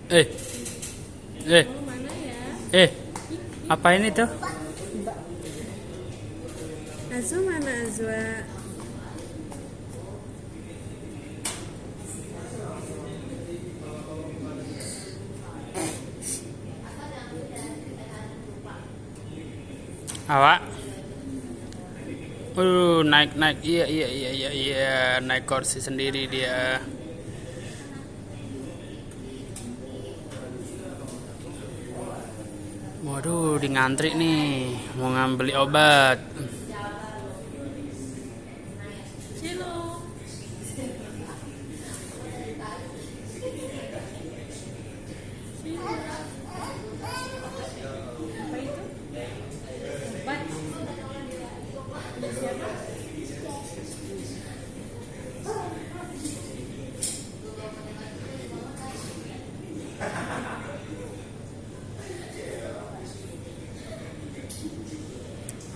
Eh, eh, Oh, mana ya? apa ini tuh? Azwa mana Azwa? Awak? Naik. Iya, naik kursi sendiri dia. Waduh, di ngantri nih, mau ngambil obat. Cilo. Apa itu? Obat. Punya siapa?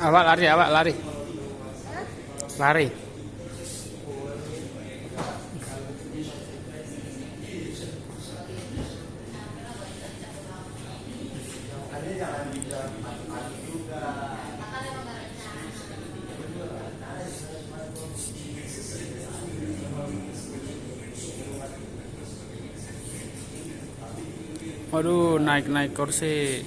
Awak lari. Lari. Waduh, naik kursi.